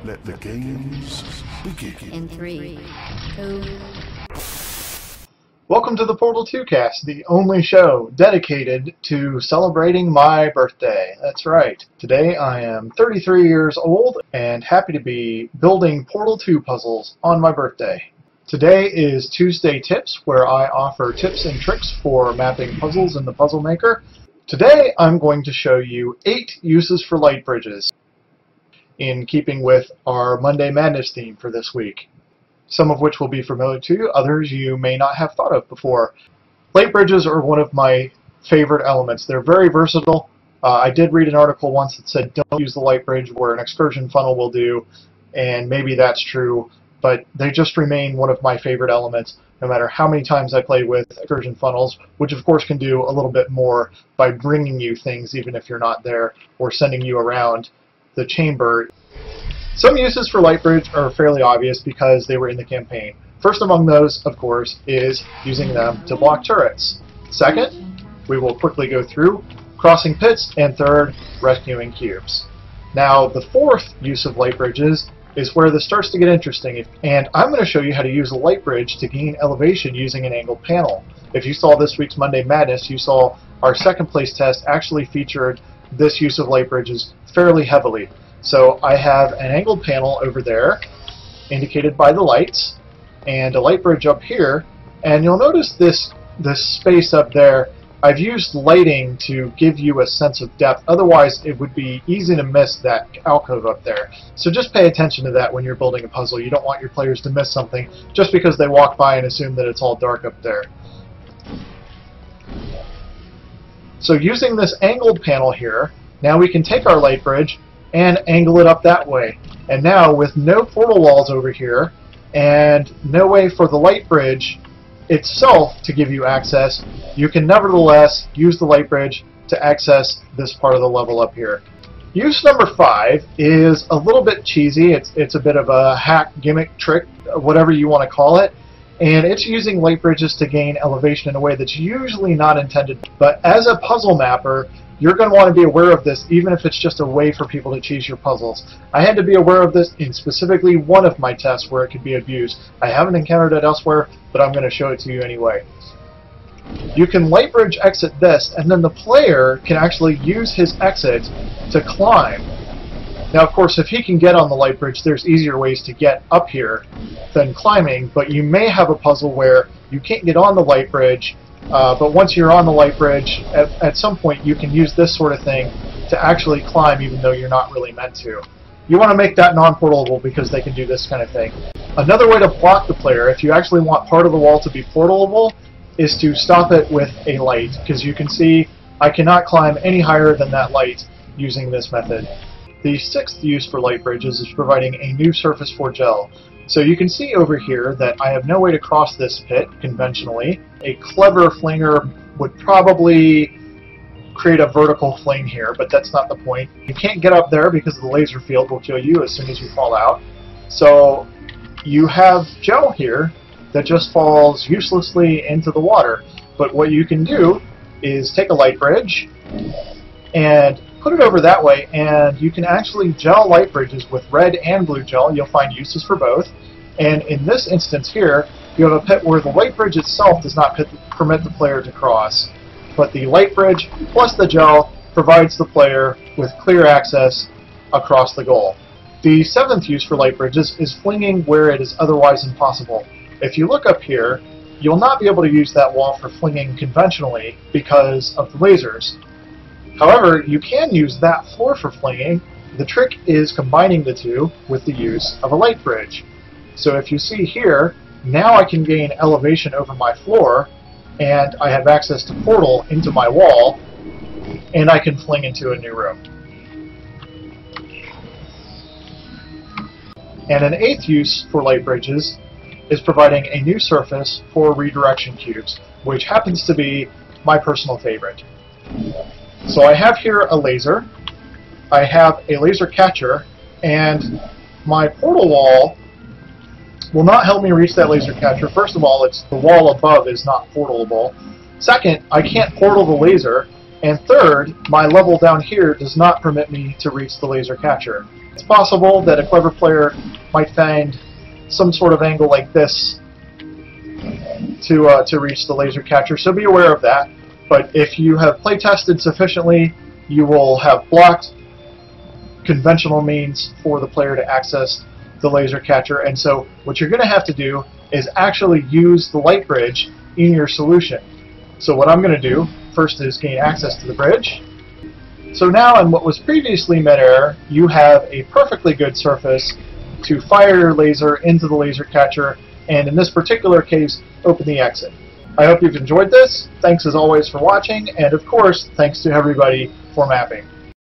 Let the games begin. In 3, 2. Welcome to the Portal 2 cast, the only show dedicated to celebrating my birthday. That's right. Today I am 33 years old and happy to be building Portal 2 puzzles on my birthday. Today is Tuesday Tips, where I offer tips and tricks for mapping puzzles in the Puzzle Maker. Today I'm going to show you 8 uses for light bridges, in keeping with our Monday Madness theme for this week, some of which will be familiar to you, others you may not have thought of before. Light bridges are one of my favorite elements. They're very versatile. I did read an article once that said don't use the light bridge where an excursion funnel will do, and maybe that's true, but they just remain one of my favorite elements no matter how many times I play with excursion funnels, which of course can do a little bit more by bringing you things even if you're not there, or sending you around the chamber. Some uses for light bridge are fairly obvious because they were in the campaign. First among those, of course, is using them to block turrets. Second, we will quickly go through crossing pits, and third, rescuing cubes. Now, the fourth use of light bridges is where this starts to get interesting, and I'm going to show you how to use a light bridge to gain elevation using an angled panel. If you saw this week's Monday Madness, you saw our second place test actually featured this use of light bridges fairly heavily. So I have an angled panel over there, indicated by the lights, and a light bridge up here, and you'll notice this space up there, I've used lighting to give you a sense of depth, otherwise it would be easy to miss that alcove up there. So just pay attention to that when you're building a puzzle. You don't want your players to miss something just because they walk by and assume that it's all dark up there. So using this angled panel here, now we can take our light bridge and angle it up that way. And now, with no portal walls over here, and no way for the light bridge itself to give you access, you can nevertheless use the light bridge to access this part of the level up here. Use number 5 is a little bit cheesy. It's a bit of a hack, gimmick, trick, whatever you want to call it. And it's using light bridges to gain elevation in a way that's usually not intended. But as a puzzle mapper, you're going to want to be aware of this, even if it's just a way for people to cheese your puzzles. I had to be aware of this in specifically one of my tests where it could be abused. I haven't encountered it elsewhere, but I'm going to show it to you anyway. You can light bridge exit this, and then the player can actually use his exit to climb. Now, of course, if he can get on the light bridge, there's easier ways to get up here than climbing, but you may have a puzzle where you can't get on the light bridge, but once you're on the light bridge, at some point you can use this sort of thing to actually climb even though you're not really meant to. You want to make that non-portalable because they can do this kind of thing. Another way to block the player, if you actually want part of the wall to be portalable, is to stop it with a light, because you can see I cannot climb any higher than that light using this method. The 6th use for light bridges is providing a new surface for gel. So you can see over here that I have no way to cross this pit conventionally. A clever flinger would probably create a vertical fling here, but that's not the point. You can't get up there because the laser field will kill you as soon as you fall out. So you have gel here that just falls uselessly into the water. But what you can do is take a light bridge and put it over that way, and you can actually gel light bridges with red and blue gel. You'll find uses for both. And in this instance here, you have a pit where the light bridge itself does not permit the player to cross, but the light bridge plus the gel provides the player with clear access across the goal. The 7th use for light bridges is flinging where it is otherwise impossible. If you look up here, you'll not be able to use that wall for flinging conventionally because of the lasers. However, you can use that floor for flinging. The trick is combining the two with the use of a light bridge. So if you see here, now I can gain elevation over my floor, and I have access to portal into my wall, and I can fling into a new room. And an 8th use for light bridges is providing a new surface for redirection cubes, which happens to be my personal favorite. So I have here a laser, I have a laser catcher, and my portal wall will not help me reach that laser catcher. First of all, the wall above is not portalable. Second, I can't portal the laser, And third, my level down here does not permit me to reach the laser catcher. It's possible that a clever player might find some sort of angle like this to reach the laser catcher, so be aware of that. But if you have play tested sufficiently, you will have blocked conventional means for the player to access the laser catcher. And so what you're going to have to do is actually use the light bridge in your solution. So what I'm going to do first is gain access to the bridge. So now in what was previously midair, you have a perfectly good surface to fire your laser into the laser catcher, and in this particular case, open the exit. I hope you've enjoyed this. Thanks as always for watching, and of course, thanks to everybody for mapping.